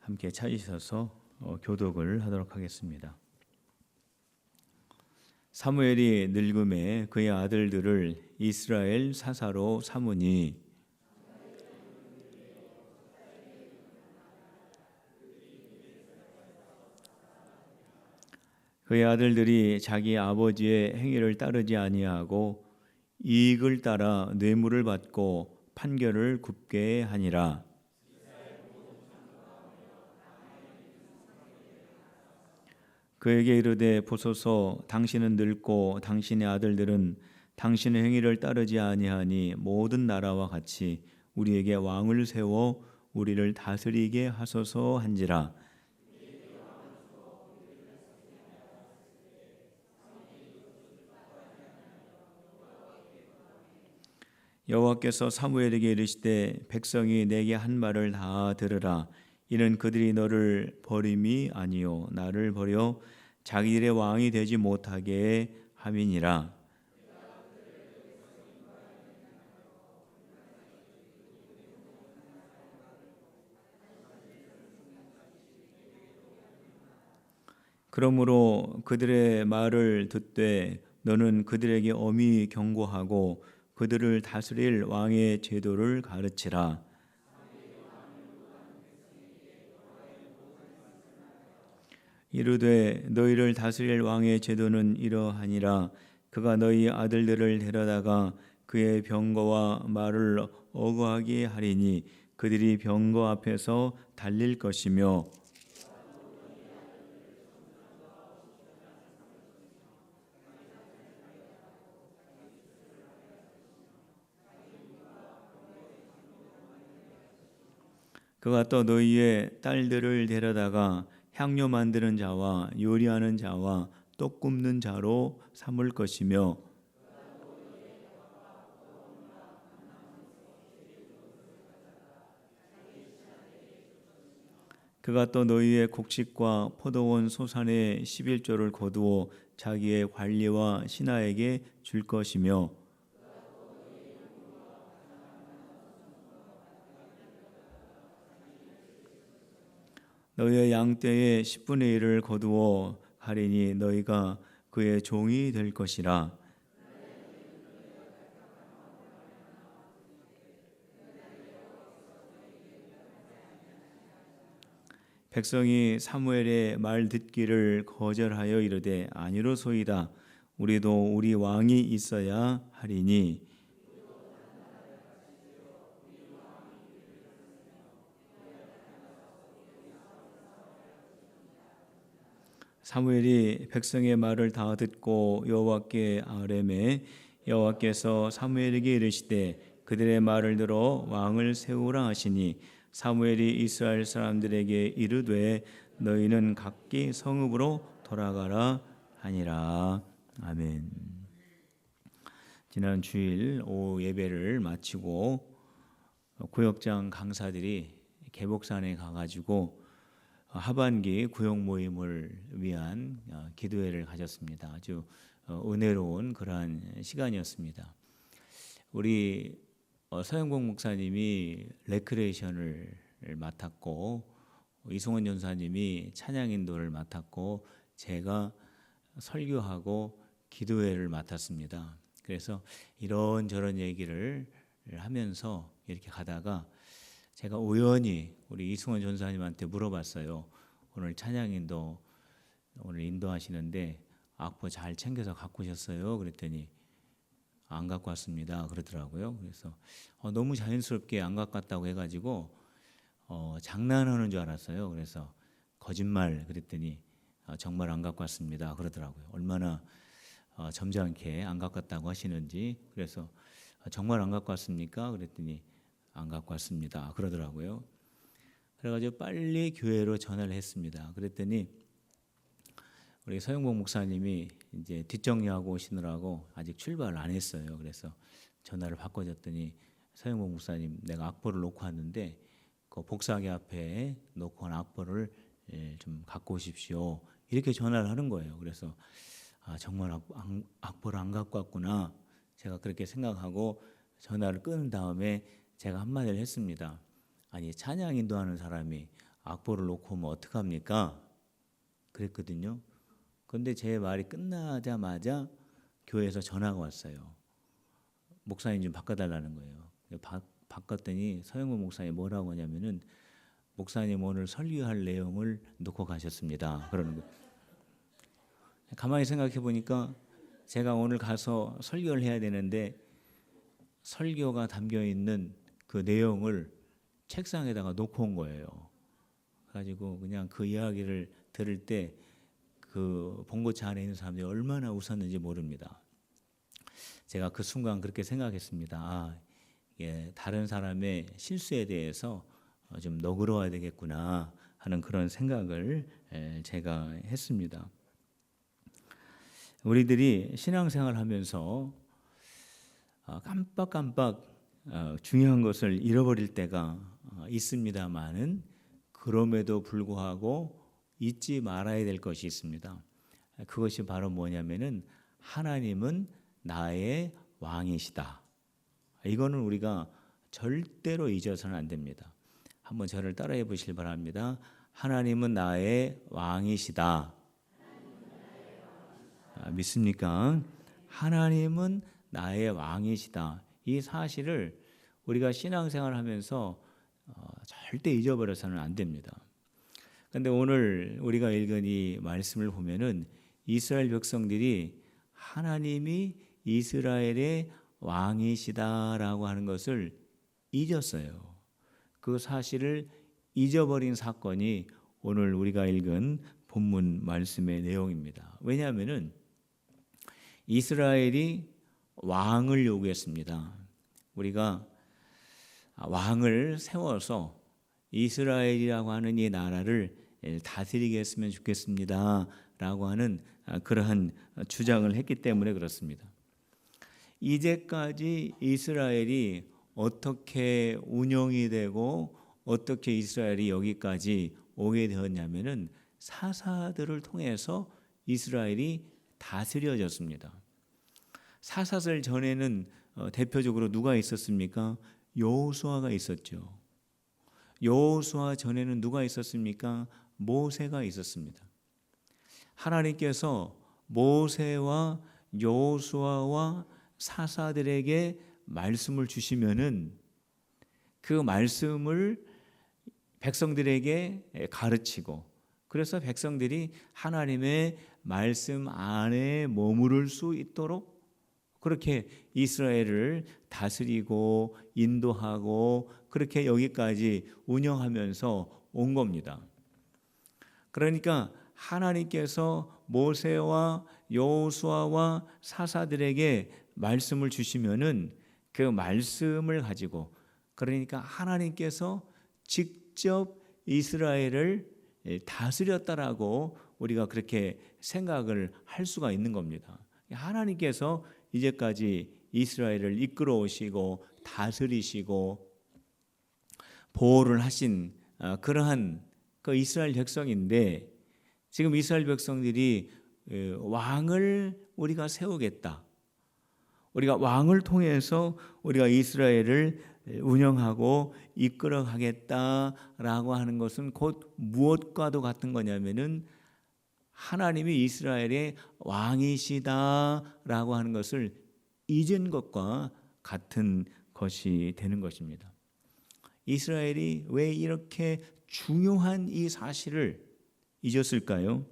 함께 찾으셔서 교독을 하도록 하겠습니다. 사무엘이 늙음에 그의 아들들을 이스라엘 사사로 삼으니 그의 아들들이 자기 아버지의 행위를 따르지 아니하고 이익을 따라 뇌물을 받고 판결을 굽게 하니라. 그에게 이르되 보소서, 당신은 늙고 당신의 아들들은 당신의 행위를 따르지 아니하니 모든 나라와 같이 우리에게 왕을 세워 우리를 다스리게 하소서 한지라. 여호와께서 사무엘에게 이르시되 백성이 내게 한 말을 다 들으라. 이는 그들이 너를 버림이 아니요 나를 버려 자기들의 왕이 되지 못하게 함이니라. 그러므로 그들의 말을 듣되 너는 그들에게 엄히 경고하고 그들을 다스릴 왕의 제도를 가르치라. 이르되 너희를 다스릴 왕의 제도는 이러하니라. 그가 너희 아들들을 데려다가 그의 병거와 말을 어거하게 하리니 그들이 병거 앞에서 달릴 것이며 그가 또 너희의 딸들을 데려다가 향료 만드는 자와 요리하는 자와 떡 굽는 자로 삼을 것이며 그가 또 너희의 곡식과 포도원 소산의 11조를 거두어 자기의 관리와 신하에게 줄 것이며 너희의 양떼의 10분의 1을 거두어 가리니 너희가 그의 종이 될 것이라. 백성이 사무엘의 말 듣기를 거절하여 이르되 아니로소이다. 우리도 우리 왕이 있어야 하리니 사무엘이 백성의 말을 다 듣고 여호와께 아뢰매 여호와께서 사무엘에게 이르시되 그들의 말을 들어 왕을 세우라 하시니 사무엘이 이스라엘 사람들에게 이르되 너희는 각기 성읍으로 돌아가라 하니라. 아멘. 지난 주일 오후 예배를 마치고 구역장 강사들이 계복산에 가가지고 하반기 구역 모임을 위한 기도회를 가졌습니다. 아주 은혜로운 그러한 시간이었습니다. 우리 서영복 목사님이 레크레이션을 맡았고 이승원 전사님이 찬양 인도를 맡았고 제가 설교하고 기도회를 맡았습니다. 그래서 이런저런 얘기를 하면서 이렇게 가다가 제가 우연히 우리 이승원 전사님한테 물어봤어요. 오늘 찬양인도 오늘 인도하시는데 악보 잘 챙겨서 갖고 오셨어요? 그랬더니 안 갖고 왔습니다. 그러더라고요. 그래서 너무 자연스럽게 안 갖고 왔다고 해가지고 장난하는 줄 알았어요. 그래서 거짓말 그랬더니 정말 안 갖고 왔습니다. 그러더라고요. 얼마나 점잖게 안 갖고 왔다고 하시는지. 그래서 정말 안 갖고 왔습니까? 그랬더니 안 갖고 왔습니다. 그러더라고요. 그래가지고 빨리 교회로 전화를 했습니다. 그랬더니 우리 서영복 목사님이 이제 뒷정리하고 오시느라고 아직 출발을 안 했어요. 그래서 전화를 바꿔줬더니 서영복 목사님 내가 악보를 놓고 왔는데 그 복사기 앞에 놓고 온 악보를 좀 갖고 오십시오. 이렇게 전화를 하는 거예요. 그래서 정말 악보를 안 갖고 왔구나. 제가 그렇게 생각하고 전화를 끊은 다음에 제가 한마디를 했습니다. 아니 찬양 인도하는 사람이 악보를 놓고 오면 어떡합니까? 그랬거든요. 그런데 제 말이 끝나자마자 교회에서 전화가 왔어요. 목사님 좀 바꿔달라는 거예요. 바꿨더니 서영문 목사님 뭐라고 하냐면은 목사님 오늘 설교할 내용을 놓고 가셨습니다. 그러는 거예요. 가만히 생각해 보니까 제가 오늘 가서 설교를 해야 되는데 설교가 담겨 있는 그 내용을 책상에다가 놓고 온 거예요. 가지고 그냥 그 이야기를 들을 때 그 봉고차 안에 있는 사람들이 얼마나 웃었는지 모릅니다. 제가 그 순간 그렇게 생각했습니다. 아, 예, 다른 사람의 실수에 대해서 좀 너그러워야 되겠구나 하는 그런 생각을 제가 했습니다. 우리들이 신앙생활 하면서 깜빡깜빡 중요한 것을 잃어버릴 때가 있습니다만은 그럼에도 불구하고 잊지 말아야 될 것이 있습니다. 그것이 바로 뭐냐면은 하나님은 나의 왕이시다. 이거는 우리가 절대로 잊어서는 안 됩니다. 한번 저를 따라해 보시길 바랍니다. 하나님은 나의 왕이시다. 믿습니까? 하나님은 나의 왕이시다. 이 사실을 우리가 신앙생활을 하면서 절대 잊어버려서는 안 됩니다. 그런데 오늘 우리가 읽은 이 말씀을 보면은 이스라엘 백성들이 하나님이 이스라엘의 왕이시다라고 하는 것을 잊었어요. 그 사실을 잊어버린 사건이 오늘 우리가 읽은 본문 말씀의 내용입니다. 왜냐하면은 이스라엘이 왕을 요구했습니다. 우리가 왕을 세워서 이스라엘이라고 하는 이 나라를 다스리게 했으면 좋겠습니다 라고 하는 그러한 주장을 했기 때문에 그렇습니다. 이제까지 이스라엘이 어떻게 운영이 되고 어떻게 이스라엘이 여기까지 오게 되었냐면은 사사들을 통해서 이스라엘이 다스려졌습니다. 사사들 전에는 대표적으로 누가 있었습니까? 여호수아가 있었죠. 여호수아 전에는 누가 있었습니까? 모세가 있었습니다. 하나님께서 모세와 여호수아와 사사들에게 말씀을 주시면은 그 말씀을 백성들에게 가르치고 그래서 백성들이 하나님의 말씀 안에 머무를 수 있도록 그렇게 이스라엘을 다스리고 인도하고 그렇게 여기까지 운영하면서 온 겁니다. 그러니까 하나님께서 모세와 여호수아와 사사들에게 말씀을 주시면은 그 말씀을 가지고 그러니까 하나님께서 직접 이스라엘을 다스렸다라고 우리가 그렇게 생각을 할 수가 있는 겁니다. 하나님께서 이제까지 이스라엘을 이끌어 오시고 다스리시고 보호를 하신 그러한 그 이스라엘 백성인데 지금 이스라엘 백성들이 왕을 우리가 세우겠다. 우리가 왕을 통해서 우리가 이스라엘을 운영하고 이끌어 가겠다라고 하는 것은 곧 무엇과도 같은 거냐면은 하나님이 이스라엘의 왕이시다라고 하는 것을 잊은 것과 같은 것이 되는 것입니다. 이스라엘이 왜 이렇게 중요한 이 사실을 잊었을까요?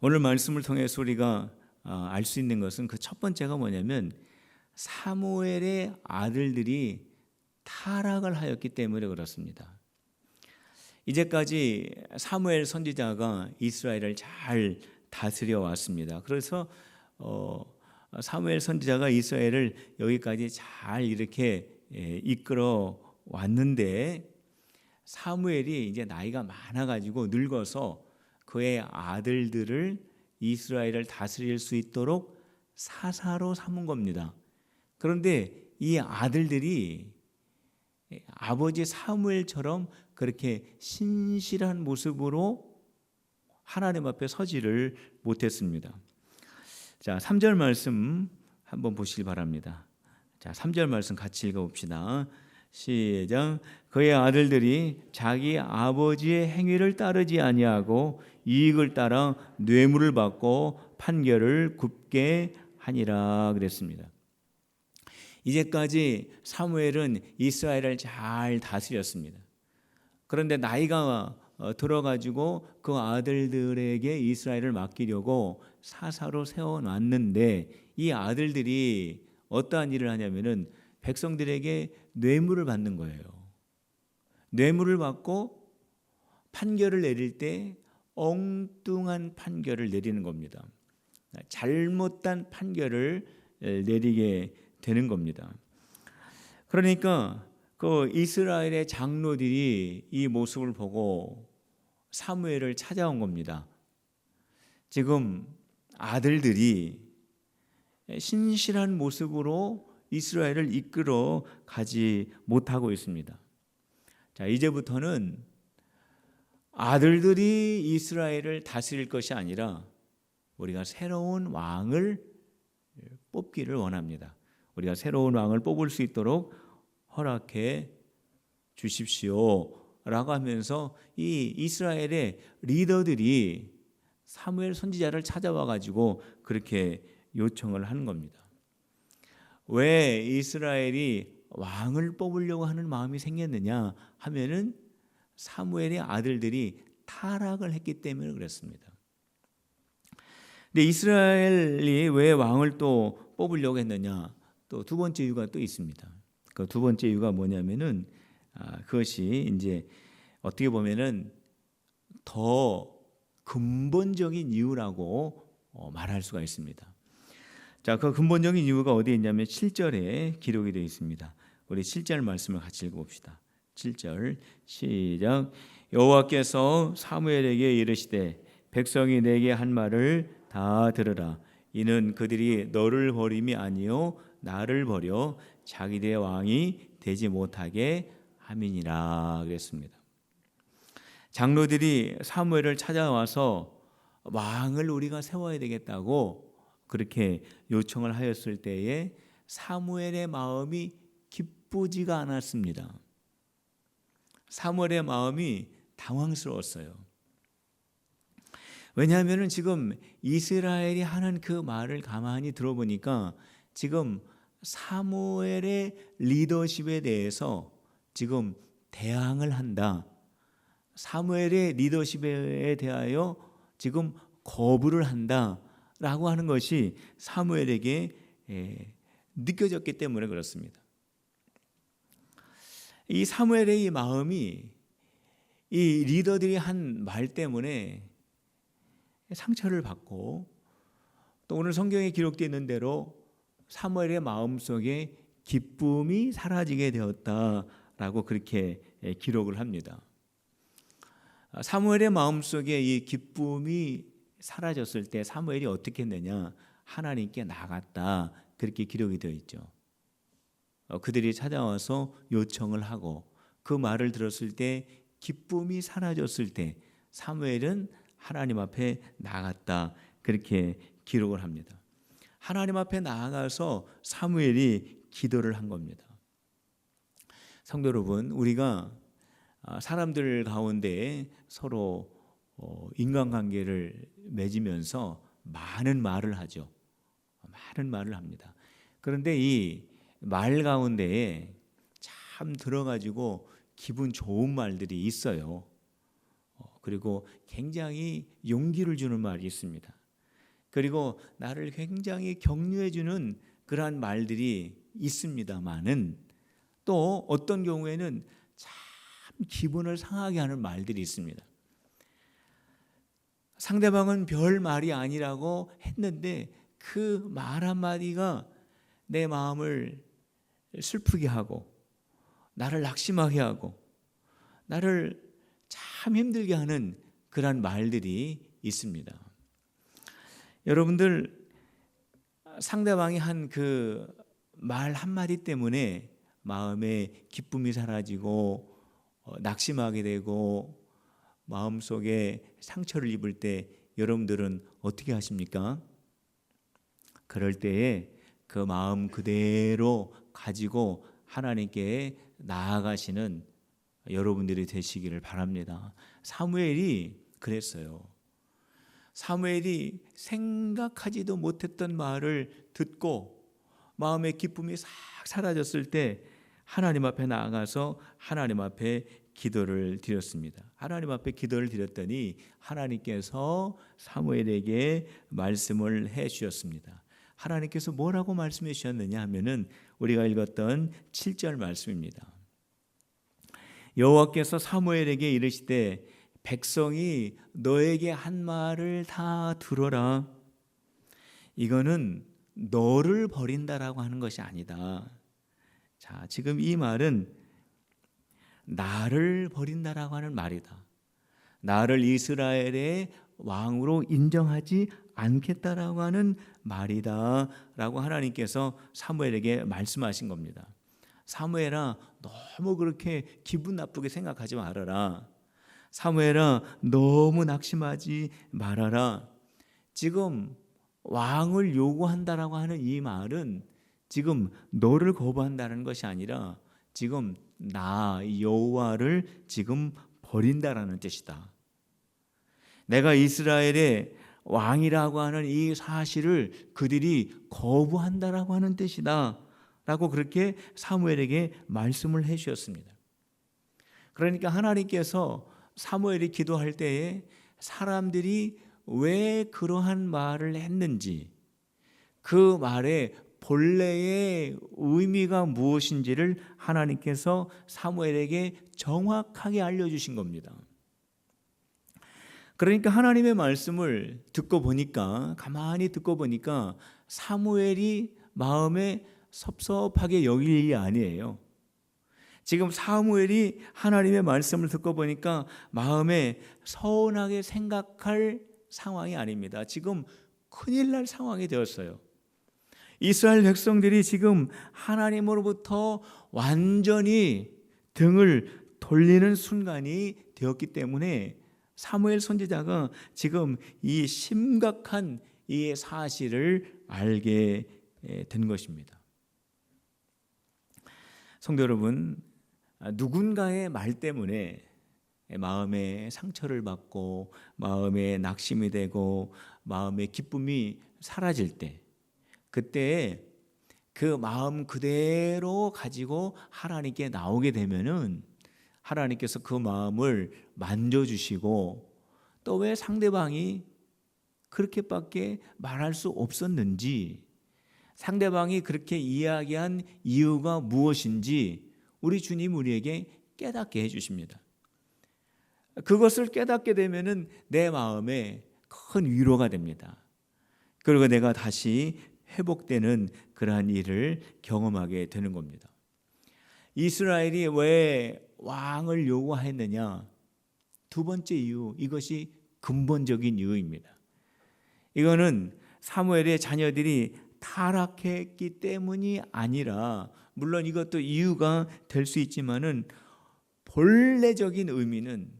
오늘 말씀을 통해서 우리가 알 수 있는 것은 그 첫 번째가 뭐냐면 사무엘의 아들들이 타락을 하였기 때문에 그렇습니다. 이제까지 사무엘 선지자가 이스라엘을 잘 다스려 왔습니다. 그래서 사무엘 선지자가 이스라엘을 여기까지 잘 이렇게 이끌어 왔는데 사무엘이 이제 나이가 많아가지고 늙어서 그의 아들들을 이스라엘을 다스릴 수 있도록 사사로 삼은 겁니다. 그런데 이 아들들이 아버지 사무엘처럼 그렇게 신실한 모습으로 하나님 앞에 서지를 못했습니다. 자, 3절 말씀 한번 보시기 바랍니다. 자, 3절 말씀 같이 읽어봅시다. 시작. 그의 아들들이 자기 아버지의 행위를 따르지 아니하고 이익을 따라 뇌물을 받고 판결을 굽게 하니라 그랬습니다. 이제까지 사무엘은 이스라엘을 잘 다스렸습니다. 그런데 나이가 들어가지고 그 아들들에게 이스라엘을 맡기려고 사사로 세워놨는데 이 아들들이 어떠한 일을 하냐면은 백성들에게 뇌물을 받는 거예요. 뇌물을 받고 판결을 내릴 때 엉뚱한 판결을 내리는 겁니다. 잘못된 판결을 내리게 되는 겁니다. 그러니까 그 이스라엘의 장로들이 이 모습을 보고 사무엘을 찾아온 겁니다. 지금 아들들이 신실한 모습으로 이스라엘을 이끌어 가지 못하고 있습니다. 자, 이제부터는 아들들이 이스라엘을 다스릴 것이 아니라 우리가 새로운 왕을 뽑기를 원합니다. 우리가 새로운 왕을 뽑을 수 있도록 허락해 주십시오 라고 하면서 이 이스라엘의 리더들이 사무엘 선지자를 찾아와 가지고 그렇게 요청을 하는 겁니다. 왜 이스라엘이 왕을 뽑으려고 하는 마음이 생겼느냐 하면은 사무엘의 아들들이 타락을 했기 때문에 그렇습니다. 근데 이스라엘이 왜 왕을 또 뽑으려고 했느냐? 또 두 번째 이유가 또 있습니다. 그 두 번째 이유가 뭐냐면은 그것이 이제 어떻게 보면은 더 근본적인 이유라고 말할 수가 있습니다. 자, 그 근본적인 이유가 어디에 있냐면 7절에 기록이 되어 있습니다. 우리 7절 말씀을 같이 읽어봅시다. 7절 시작. 여호와께서 사무엘에게 이르시되 백성이 내게 한 말을 다 들으라. 이는 그들이 너를 버림이 아니요 나를 버려 자기들의 왕이 되지 못하게 함이니라 그랬습니다. 장로들이 사무엘을 찾아와서 왕을 우리가 세워야 되겠다고 그렇게 요청을 하였을 때에 사무엘의 마음이 기쁘지가 않았습니다. 사무엘의 마음이 당황스러웠어요. 왜냐하면 지금 이스라엘이 하는 그 말을 가만히 들어보니까 지금 사무엘의 리더십에 대해서 지금 대항을 한다. 사무엘의 리더십에 대하여 지금 거부를 한다라고 하는 것이 사무엘에게 느껴졌기 때문에 그렇습니다. 이 사무엘의 이 마음이 이 리더들이 한 말 때문에 상처를 받고 또 오늘 성경에 기록되어 있는 대로 사무엘의 마음속에 기쁨이 사라지게 되었다라고 그렇게 기록을 합니다. 사무엘의 마음속에 이 기쁨이 사라졌을 때 사무엘이 어떻게 했느냐? 하나님께 나갔다. 그렇게 기록이 되어 있죠. 그들이 찾아와서 요청을 하고 그 말을 들었을 때 기쁨이 사라졌을 때 사무엘은 하나님 앞에 나갔다. 그렇게 기록을 합니다. 하나님 앞에 나아가서 사무엘이 기도를 한 겁니다. 성도 여러분, 우리가 사람들 가운데 서로 인간관계를 맺으면서 많은 말을 하죠. 많은 말을 합니다. 그런데 이 말 가운데에 참 들어가지고 기분 좋은 말들이 있어요. 그리고 굉장히 용기를 주는 말이 있습니다. 그리고 나를 굉장히 격려해 주는 그러한 말들이 있습니다만은 또 어떤 경우에는 참 기분을 상하게 하는 말들이 있습니다. 상대방은 별 말이 아니라고 했는데 그 말 한마디가 내 마음을 슬프게 하고 나를 낙심하게 하고 나를 참 힘들게 하는 그런 말들이 있습니다. 여러분들 상대방이 한 그 말 한마디 때문에 마음에 기쁨이 사라지고 낙심하게 되고 마음속에 상처를 입을 때 여러분들은 어떻게 하십니까? 그럴 때에 그 마음 그대로 가지고 하나님께 나아가시는 여러분들이 되시기를 바랍니다. 사무엘이 그랬어요. 사무엘이 생각하지도 못했던 말을 듣고 마음의 기쁨이 싹 사라졌을 때 하나님 앞에 나아가서 하나님 앞에 기도를 드렸습니다. 하나님 앞에 기도를 드렸더니 하나님께서 사무엘에게 말씀을 해 주셨습니다. 하나님께서 뭐라고 말씀해 주셨느냐 하면은 우리가 읽었던 7절 말씀입니다. 여호와께서 사무엘에게 이르시되 백성이 너에게 한 말을 다 들어라. 이거는 너를 버린다라고 하는 것이 아니다. 자, 지금 이 말은 나를 버린다라고 하는 말이다. 나를 이스라엘의 왕으로 인정하지 않겠다라고 하는 말이다라고 하나님께서 사무엘에게 말씀하신 겁니다. 사무엘아, 너무 그렇게 기분 나쁘게 생각하지 말아라. 사무엘아, 너무 낙심하지 말아라. 지금 왕을 요구한다라고 하는 이 말은 지금 너를 거부한다는 것이 아니라 지금 나 여호와를 지금 버린다라는 뜻이다. 내가 이스라엘의 왕이라고 하는 이 사실을 그들이 거부한다라고 하는 뜻이다 라고 그렇게 사무엘에게 말씀을 해 주셨습니다. 그러니까 하나님께서 사무엘이 기도할 때에 사람들이 왜 그러한 말을 했는지, 그 말의 본래의 의미가 무엇인지를 하나님께서 사무엘에게 정확하게 알려주신 겁니다. 그러니까 하나님의 말씀을 듣고 보니까, 가만히 듣고 보니까 사무엘이 마음에 섭섭하게 여길 일이 아니에요. 지금 사무엘이 하나님의 말씀을 듣고 보니까 마음에 서운하게 생각할 상황이 아닙니다. 지금 큰일 날 상황이 되었어요. 이스라엘 백성들이 지금 하나님으로부터 완전히 등을 돌리는 순간이 되었기 때문에 사무엘 선지자가 지금 이 심각한 이 사실을 알게 된 것입니다. 성도 여러분, 누군가의 말 때문에 마음의 상처를 받고 마음에 낙심이 되고 마음의 기쁨이 사라질 때, 그때 그 마음 그대로 가지고 하나님께 나오게 되면은 하나님께서 그 마음을 만져주시고 또 왜 상대방이 그렇게밖에 말할 수 없었는지, 상대방이 그렇게 이야기한 이유가 무엇인지 우리 주님 우리에게 깨닫게 해주십니다. 그것을 깨닫게 되면은 내 마음에 큰 위로가 됩니다. 그리고 내가 다시 회복되는 그러한 일을 경험하게 되는 겁니다. 이스라엘이 왜 왕을 요구했느냐? 두 번째 이유, 이것이 근본적인 이유입니다. 이거는 사무엘의 자녀들이 타락했기 때문이 아니라, 물론 이것도 이유가 될 수 있지만은 본래적인 의미는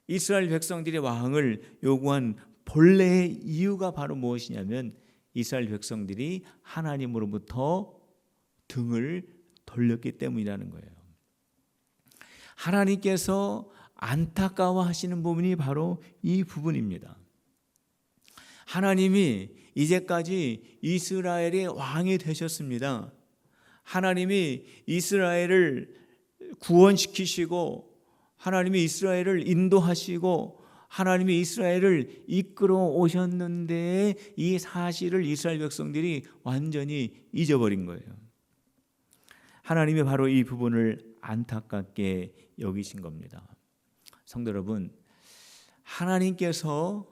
이스라엘 백성들이 왕을 요구한 본래의 이유가 바로 무엇이냐면 이스라엘 백성들이 하나님으로부터 등을 돌렸기 때문이라는 거예요. 하나님께서 안타까워하시는 부분이 바로 이 부분입니다. 하나님이 이제까지 이스라엘의 왕이 되셨습니다. 하나님이 이스라엘을 구원시키시고 하나님이 이스라엘을 인도하시고 하나님이 이스라엘을 이끌어 오셨는데 이 사실을 이스라엘 백성들이 완전히 잊어버린 거예요. 하나님이 바로 이 부분을 안타깝게 여기신 겁니다. 성도 여러분, 하나님께서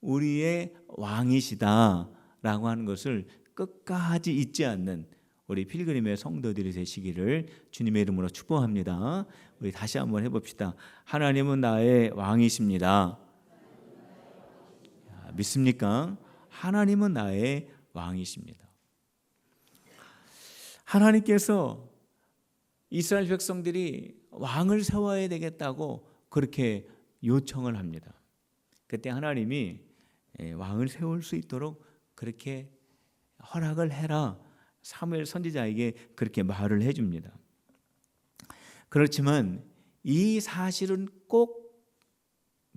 우리의 왕이시다라고 하는 것을 끝까지 잊지 않는 우리 필그림의 성도들이 되시기를 주님의 이름으로 축복합니다. 우리 다시 한번 해봅시다. 하나님은 나의 왕이십니다. 믿습니까? 하나님은 나의 왕이십니다. 하나님께서 이스라엘 백성들이 왕을 세워야 되겠다고 그렇게 요청을 합니다. 그때 하나님이 왕을 세울 수 있도록 그렇게 허락을 해라, 사무엘 선지자에게 그렇게 말을 해줍니다. 그렇지만 이 사실은 꼭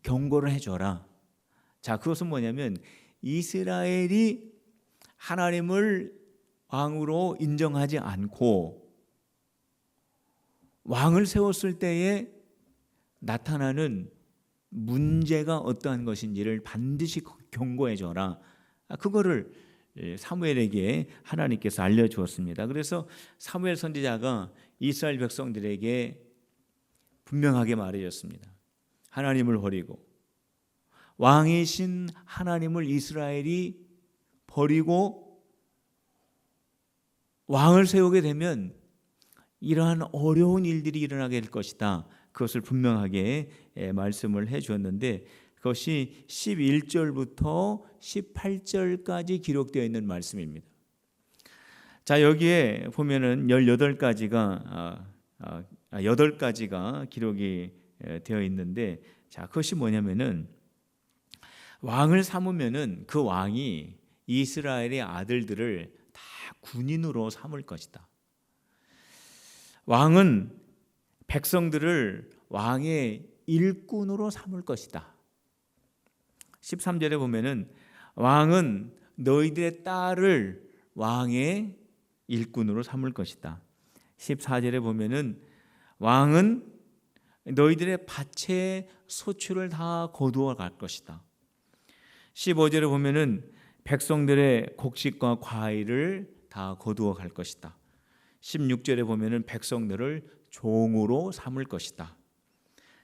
경고를 해줘라. 자, 그것은 뭐냐면 이스라엘이 하나님을 왕으로 인정하지 않고 왕을 세웠을 때에 나타나는 문제가 어떠한 것인지를 반드시 경고해줘라. 그거를 사무엘에게 하나님께서 알려주었습니다. 그래서 사무엘 선지자가 이스라엘 백성들에게 분명하게 말해줬습니다. 하나님을 버리고 왕이신 하나님을 이스라엘이 버리고 왕을 세우게 되면 이러한 어려운 일들이 일어나게 될 것이다. 그것을 분명하게 말씀을 해 주었는데 그것이 11절부터 18절까지 기록되어 있는 말씀입니다. 자, 여기에 보면은 8가지가 기록이 되어 있는데, 자, 그것이 뭐냐면은 왕을 삼으면은 그 왕이 이스라엘의 아들들을 다 군인으로 삼을 것이다. 왕은 백성들을 왕의 일꾼으로 삼을 것이다. 13절에 보면은 왕은 너희들의 딸을 왕의 일꾼으로 삼을 것이다. 14절에 보면은 왕은 너희들의 밭의 소출을 다 거두어 갈 것이다. 15절에 보면은 백성들의 곡식과 과일을 다 거두어 갈 것이다. 16절에 보면은 백성들을 종으로 삼을 것이다.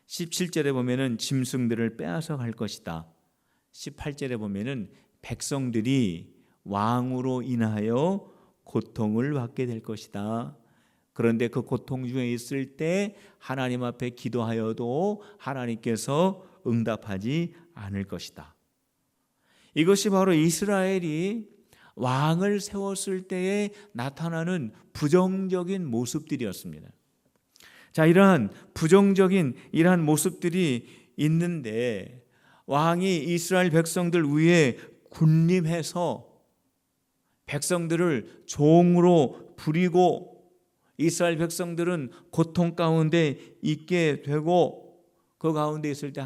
17절에 보면은 짐승들을 빼앗아 갈 것이다. 18절에 보면은 백성들이 왕으로 인하여 고통을 받게 될 것이다. 그런데 그 고통 중에 있을 때 하나님 앞에 기도하여도 하나님께서 응답하지 않을 것이다. 이것이 바로 이스라엘이 왕을 세웠을 때에 나타나는 부정적인 모습들이었습니다. 자, 이러한 부정적인 이러한 모습들이 있는데 왕이 이스라엘 백성들 위에 군림해서 백성들을 종으로 부리고 이스라엘 백성들은 고통 가운데 있게 되고 그 가운데 있을 때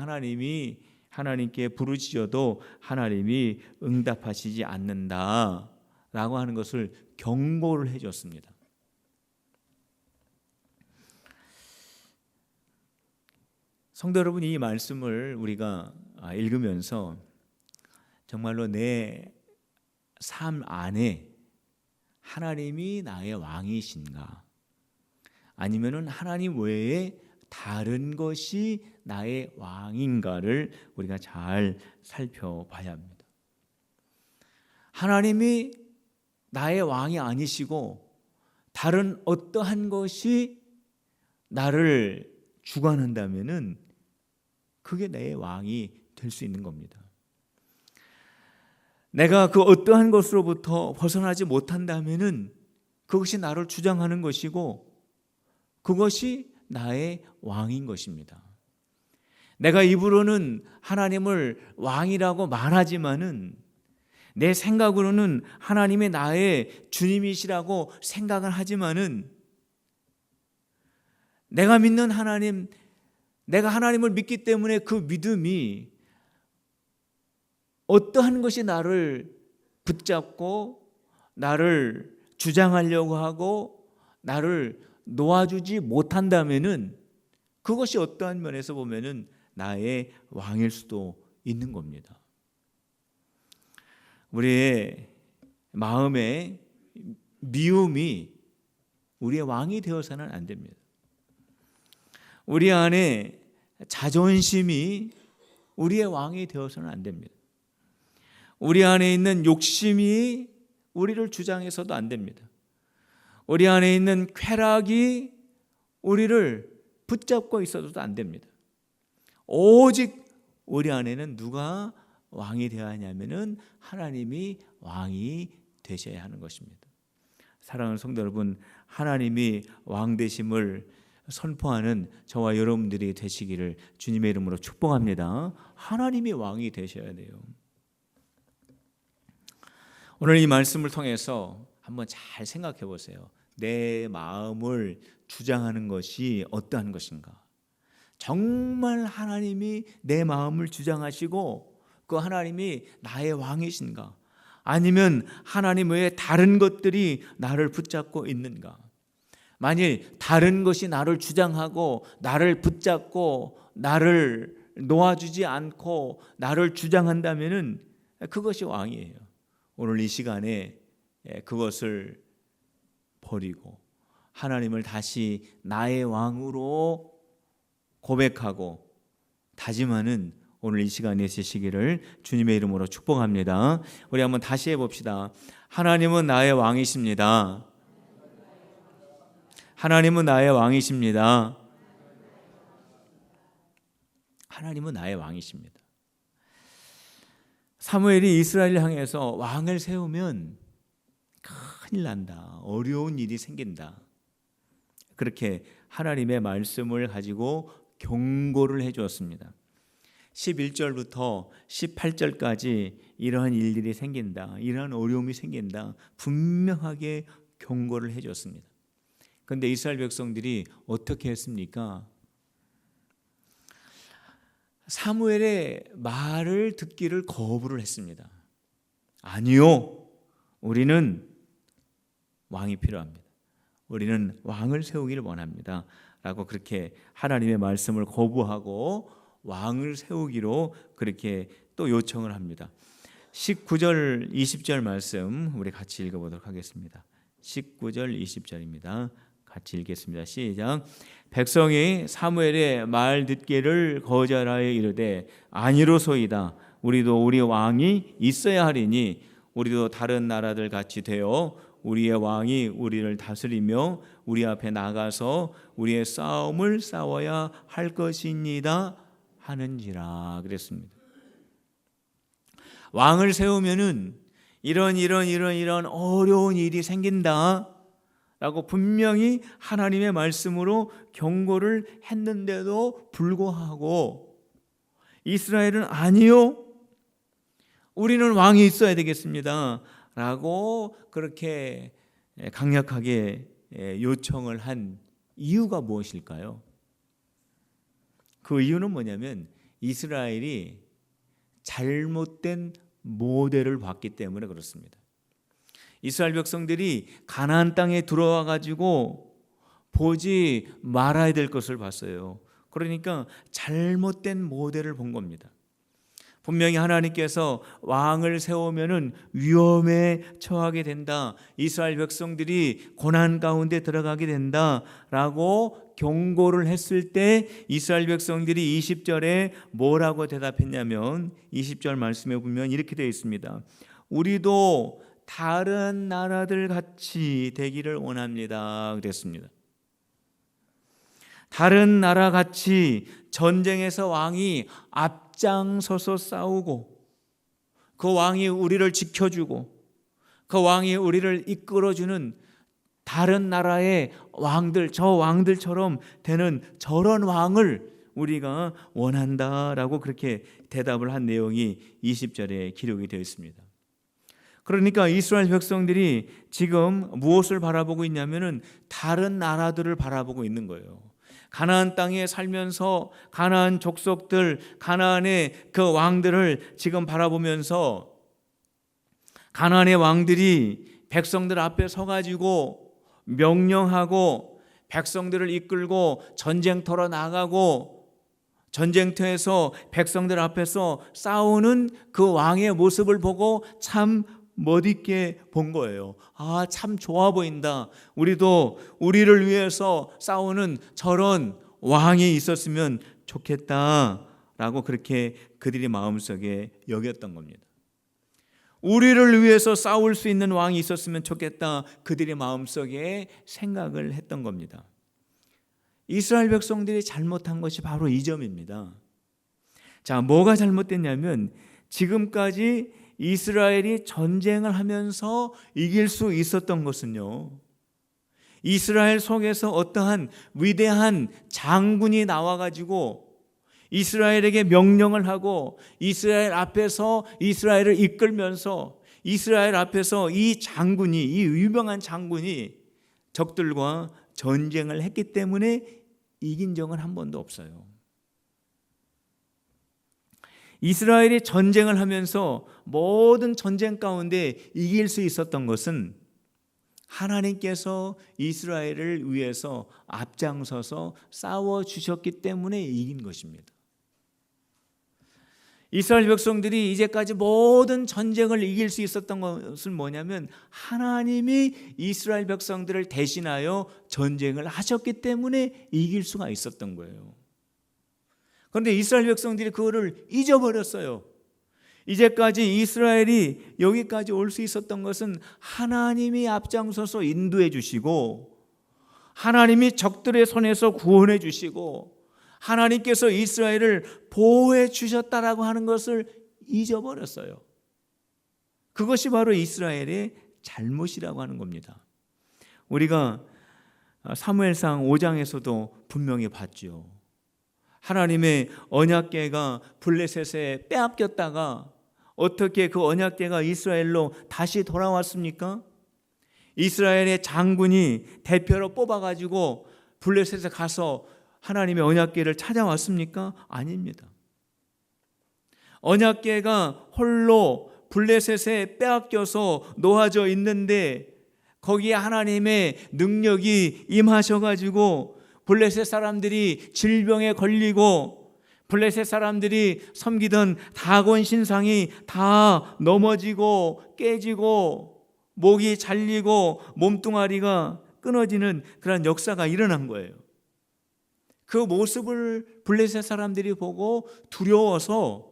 하나님께 부르짖어도 하나님이 응답하시지 않는다라고 하는 것을 경고를 해줬습니다. 성도 여러분, 이 말씀을 우리가 읽으면서 정말로 내 삶 안에 하나님이 나의 왕이신가, 아니면은 하나님 외에 다른 것이 나의 왕인가를 우리가 잘 살펴봐야 합니다. 하나님이 나의 왕이 아니시고 다른 어떠한 것이 나를 주관한다면은 그게 내 왕이 될 수 있는 겁니다. 내가 그 어떠한 것으로부터 벗어나지 못한다면은 그것이 나를 주장하는 것이고 그것이 나의 왕인 것입니다. 내가 입으로는 하나님을 왕이라고 말하지만은 내 생각으로는 하나님이 나의 주님이시라고 생각을 하지만은 내가 믿는 하나님, 내가 하나님을 믿기 때문에 그 믿음이 어떠한 것이 나를 붙잡고 나를 주장하려고 하고 나를 놓아주지 못한다면은 그것이 어떠한 면에서 보면은 나의 왕일 수도 있는 겁니다. 우리의 마음의 미움이 우리의 왕이 되어서는 안 됩니다. 우리 안에 자존심이 우리의 왕이 되어서는 안 됩니다. 우리 안에 있는 욕심이 우리를 주장해서도 안 됩니다. 우리 안에 있는 쾌락이 우리를 붙잡고 있어도 안 됩니다. 오직 우리 안에는 누가 왕이 되어야 하냐면은 하나님이 왕이 되셔야 하는 것입니다. 사랑하는 성도 여러분, 하나님이 왕 되심을 선포하는 저와 여러분들이 되시기를 주님의 이름으로 축복합니다. 하나님이 왕이 되셔야 돼요. 오늘 이 말씀을 통해서 한번 잘 생각해 보세요. 내 마음을 주장하는 것이 어떠한 것인가? 정말 하나님이 내 마음을 주장하시고 그 하나님이 나의 왕이신가? 아니면 하나님 외에 다른 것들이 나를 붙잡고 있는가? 만일 다른 것이 나를 주장하고 나를 붙잡고 나를 놓아주지 않고 나를 주장한다면은 그것이 왕이에요. 오늘 이 시간에 그것을 버리고 하나님을 다시 나의 왕으로 고백하고 다짐하는 오늘 이 시간에 쓰시기를 주님의 이름으로 축복합니다. 우리 한번 다시 해봅시다. 하나님은 나의 왕이십니다. 하나님은 나의 왕이십니다. 하나님은 나의 왕이십니다. 사무엘이 이스라엘을 향해서 왕을 세우면 큰일 난다. 어려운 일이 생긴다. 그렇게 하나님의 말씀을 가지고 경고를 해 주었습니다. 11절부터 18절까지 이러한 일들이 생긴다. 이러한 어려움이 생긴다. 분명하게 경고를 해 줬습니다. 그런데 이스라엘 백성들이 어떻게 했습니까? 사무엘의 말을 듣기를 거부를 했습니다. 아니요, 우리는 왕이 필요합니다. 우리는 왕을 세우기를 원합니다. 라고 그렇게 하나님의 말씀을 거부하고 왕을 세우기로 그렇게 또 요청을 합니다. 19절 20절 말씀 우리 같이 읽어보도록 하겠습니다. 19절 20절입니다. 같이 읽겠습니다. 시작. 백성이 사무엘의 말 듣기를 거절하여 이르되 아니로소이다. 우리도 우리 왕이 있어야 하리니 우리도 다른 나라들 같이 되어 우리의 왕이 우리를 다스리며 우리 앞에 나가서 우리의 싸움을 싸워야 할 것입니다 하는지라 그랬습니다. 왕을 세우면은 이런 어려운 일이 생긴다 라고 분명히 하나님의 말씀으로 경고를 했는데도 불구하고 이스라엘은 아니요, 우리는 왕이 있어야 되겠습니다 라고 그렇게 강력하게 요청을 한 이유가 무엇일까요? 그 이유는 뭐냐면 이스라엘이 잘못된 모델을 봤기 때문에 그렇습니다. 이스라엘 백성들이 가나안 땅에 들어와 가지고 보지 말아야 될 것을 봤어요. 그러니까 잘못된 모델을 본 겁니다. 분명히 하나님께서 왕을 세우면은 위험에 처하게 된다. 이스라엘 백성들이 고난 가운데 들어가게 된다라고 경고를 했을 때 이스라엘 백성들이 20절에 뭐라고 대답했냐면 20절 말씀에 보면 이렇게 되어 있습니다. 우리도 다른 나라들 같이 되기를 원합니다. 그랬습니다. 다른 나라 같이 전쟁에서 왕이 앞장서서 싸우고 그 왕이 우리를 지켜주고 그 왕이 우리를 이끌어주는 다른 나라의 왕들, 저 왕들처럼 되는 저런 왕을 우리가 원한다라고 그렇게 대답을 한 내용이 20절에 기록이 되어 있습니다. 그러니까 이스라엘 백성들이 지금 무엇을 바라보고 있냐면은 다른 나라들을 바라보고 있는 거예요. 가나안 땅에 살면서 가나안 족속들, 가나안의 그 왕들을 지금 바라보면서 가나안의 왕들이 백성들 앞에 서가지고 명령하고 백성들을 이끌고 전쟁터로 나가고 전쟁터에서 백성들 앞에서 싸우는 그 왕의 모습을 보고 참 멋있게 본 거예요. 아, 참 좋아 보인다. 우리도 우리를 위해서 싸우는 저런 왕이 있었으면 좋겠다라고 그렇게 그들이 마음속에 여겼던 겁니다. 우리를 위해서 싸울 수 있는 왕이 있었으면 좋겠다. 그들의 마음속에 생각을 했던 겁니다. 이스라엘 백성들이 잘못한 것이 바로 이 점입니다. 자, 뭐가 잘못됐냐면 지금까지 이스라엘이 전쟁을 하면서 이길 수 있었던 것은요, 이스라엘 속에서 어떠한 위대한 장군이 나와가지고 이스라엘에게 명령을 하고 이스라엘 앞에서 이스라엘을 이끌면서 이스라엘 앞에서 이 장군이, 이 유명한 장군이 적들과 전쟁을 했기 때문에 이긴 적은 한 번도 없어요. 이스라엘이 전쟁을 하면서 모든 전쟁 가운데 이길 수 있었던 것은 하나님께서 이스라엘을 위해서 앞장서서 싸워주셨기 때문에 이긴 것입니다. 이스라엘 백성들이 이제까지 모든 전쟁을 이길 수 있었던 것은 뭐냐면 하나님이 이스라엘 백성들을 대신하여 전쟁을 하셨기 때문에 이길 수가 있었던 거예요. 그런데 이스라엘 백성들이 그거를 잊어버렸어요. 이제까지 이스라엘이 여기까지 올 수 있었던 것은 하나님이 앞장서서 인도해 주시고 하나님이 적들의 손에서 구원해 주시고 하나님께서 이스라엘을 보호해 주셨다라고 하는 것을 잊어버렸어요. 그것이 바로 이스라엘의 잘못이라고 하는 겁니다. 우리가 사무엘상 5장에서도 분명히 봤죠. 하나님의 언약궤가 블레셋에 빼앗겼다가 어떻게 그 언약궤가 이스라엘로 다시 돌아왔습니까? 이스라엘의 장군이 대표로 뽑아가지고 블레셋에 가서 하나님의 언약궤를 찾아왔습니까? 아닙니다. 언약궤가 홀로 블레셋에 빼앗겨서 놓아져 있는데 거기에 하나님의 능력이 임하셔가지고 블레셋 사람들이 질병에 걸리고 블레셋 사람들이 섬기던 다곤 신상이 다 넘어지고 깨지고 목이 잘리고 몸뚱아리가 끊어지는 그런 역사가 일어난 거예요. 그 모습을 블레셋 사람들이 보고 두려워서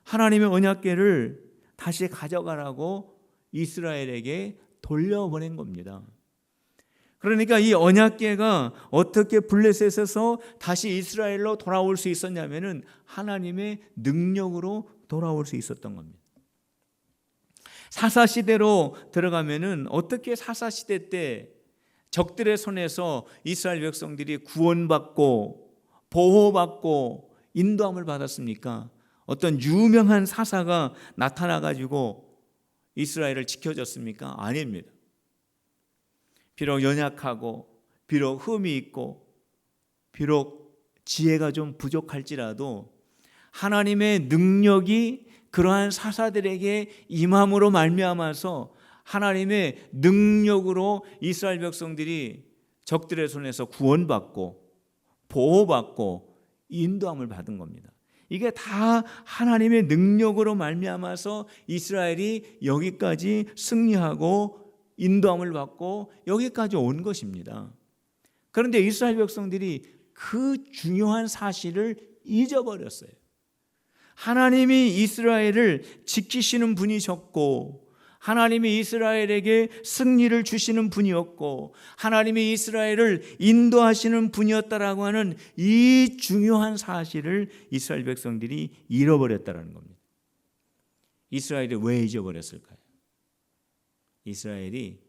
하나님의 언약궤를 다시 가져가라고 이스라엘에게 돌려보낸 겁니다. 그러니까 이 언약궤가 어떻게 블레셋에서 다시 이스라엘로 돌아올 수 있었냐면은 하나님의 능력으로 돌아올 수 있었던 겁니다. 사사시대로 들어가면은 어떻게 사사시대 때 적들의 손에서 이스라엘 백성들이 구원받고 보호받고 인도함을 받았습니까? 어떤 유명한 사사가 나타나가지고 이스라엘을 지켜줬습니까? 아닙니다. 비록 연약하고 비록 흠이 있고 비록 지혜가 좀 부족할지라도 하나님의 능력이 그러한 사사들에게 임함으로 말미암아서 하나님의 능력으로 이스라엘 백성들이 적들의 손에서 구원받고 보호받고 인도함을 받은 겁니다. 이게 다 하나님의 능력으로 말미암아서 이스라엘이 여기까지 승리하고 인도함을 받고 여기까지 온 것입니다. 그런데 이스라엘 백성들이 그 중요한 사실을 잊어버렸어요. 하나님이 이스라엘을 지키시는 분이셨고 하나님이 이스라엘에게 승리를 주시는 분이었고 하나님이 이스라엘을 인도하시는 분이었다라고 하는 이 중요한 사실을 이스라엘 백성들이 잃어버렸다는 겁니다. 이스라엘이 왜 잊어버렸을까요? 이스라엘이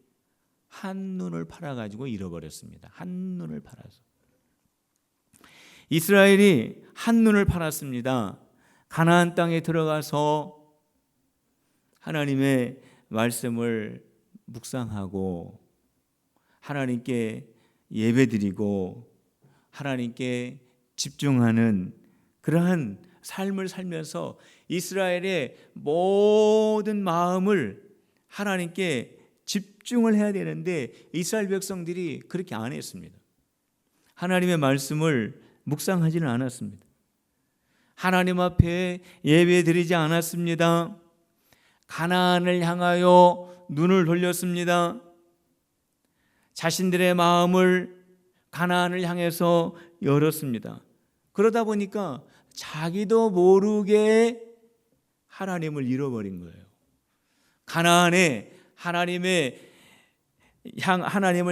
한눈을 팔아가지고 잃어버렸습니다. 한눈을 팔아서. 이스라엘이 한눈을 팔았습니다. 가나안 땅에 들어가서 하나님의 말씀을 묵상하고 하나님께 예배드리고 하나님께 집중하는 그러한 삶을 살면서 이스라엘의 모든 마음을 하나님께 집중을 해야 되는데 이스라엘 백성들이 그렇게 안 했습니다. 하나님의 말씀을 묵상하지는 않았습니다. 하나님 앞에 예배드리지 않았습니다. 가나안을 향하여 눈을 돌렸습니다. 자신들의 마음을 가나안을 향해서 열었습니다. 그러다 보니까 자기도 모르게 하나님을 잃어버린 거예요. 가나안에 하나님을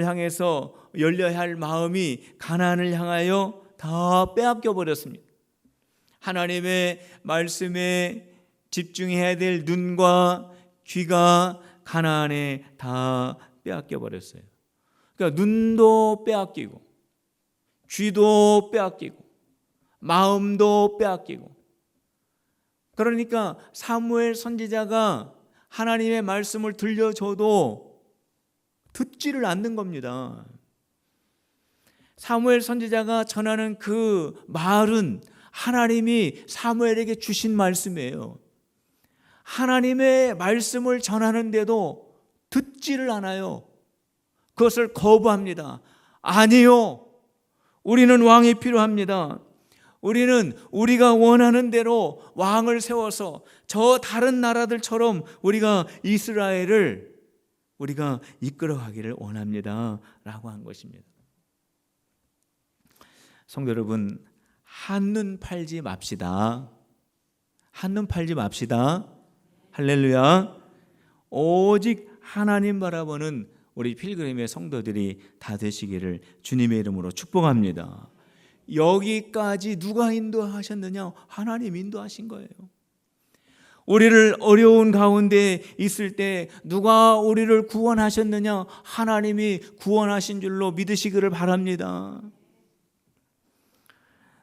향해서 열려야 할 마음이 가나안을 향하여 다 빼앗겨 버렸습니다. 하나님의 말씀에 집중해야 될 눈과 귀가 가나안에 다 빼앗겨 버렸어요. 그러니까 눈도 빼앗기고 귀도 빼앗기고 마음도 빼앗기고. 그러니까 사무엘 선지자가 하나님의 말씀을 들려줘도 듣지를 않는 겁니다. 사무엘 선지자가 전하는 그 말은 하나님이 사무엘에게 주신 말씀이에요. 하나님의 말씀을 전하는데도 듣지를 않아요. 그것을 거부합니다. 아니요, 우리는 왕이 필요합니다. 우리는 우리가 원하는 대로 왕을 세워서 저 다른 나라들처럼 우리가 이스라엘을 우리가 이끌어가기를 원합니다 라고 한 것입니다. 성도 여러분, 한눈 팔지 맙시다. 한눈 팔지 맙시다. 할렐루야. 오직 하나님 바라보는 우리 필그림의 성도들이 다 되시기를 주님의 이름으로 축복합니다. 여기까지 누가 인도하셨느냐? 하나님 인도하신 거예요. 우리를 어려운 가운데 있을 때 누가 우리를 구원하셨느냐? 하나님이 구원하신 줄로 믿으시기를 바랍니다.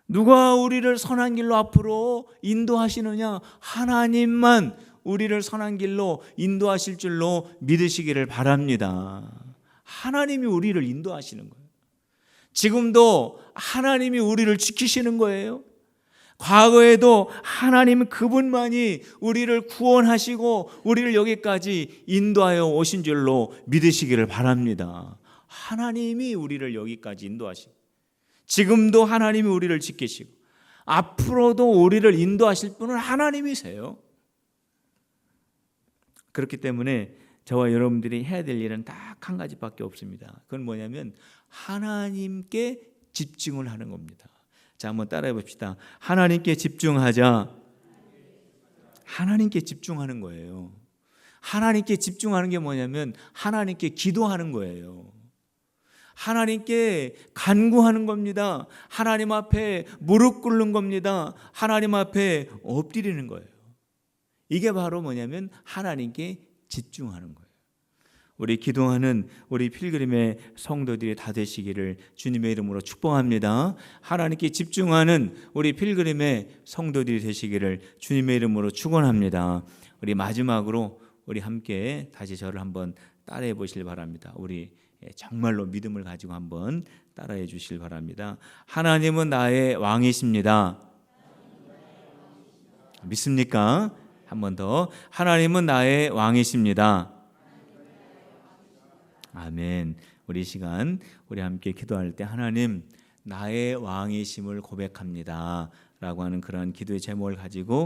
누가 우리를 선한 길로 앞으로 인도하시느냐? 하나님만 우리를 선한 길로 인도하실 줄로 믿으시기를 바랍니다. 하나님이 우리를 인도하시는 거예요. 지금도 하나님이 우리를 지키시는 거예요. 과거에도 하나님 그분만이 우리를 구원하시고 우리를 여기까지 인도하여 오신 줄로 믿으시기를 바랍니다. 하나님이 우리를 여기까지 인도하시고 지금도 하나님이 우리를 지키시고 앞으로도 우리를 인도하실 분은 하나님이세요. 그렇기 때문에 저와 여러분들이 해야 될 일은 딱 한 가지밖에 없습니다. 그건 뭐냐면 하나님께 집중을 하는 겁니다. 자, 한번 따라해 봅시다. 하나님께 집중하자. 하나님께 집중하는 거예요. 하나님께 집중하는 게 뭐냐면 하나님께 기도하는 거예요. 하나님께 간구하는 겁니다. 하나님 앞에 무릎 꿇는 겁니다. 하나님 앞에 엎드리는 거예요. 이게 바로 뭐냐면 하나님께 집중하는 거예요. 우리 기도하는 우리 필그림의 성도들이 다 되시기를 주님의 이름으로 축복합니다. 하나님께 집중하는 우리 필그림의 성도들이 되시기를 주님의 이름으로 축원합니다. 우리 마지막으로 우리 함께 다시 저를 한번 따라해 보시길 바랍니다. 우리 정말로 믿음을 가지고 한번 따라해 주시길 바랍니다. 하나님은 나의 왕이십니다. 믿습니까? 한 번 더. 하나님은 나의 왕이십니다. 아멘. 우리 시간 우리 함께 기도할 때 하나님 나의 왕이심을 고백합니다 라고 하는 그러한 기도의 제목을 가지고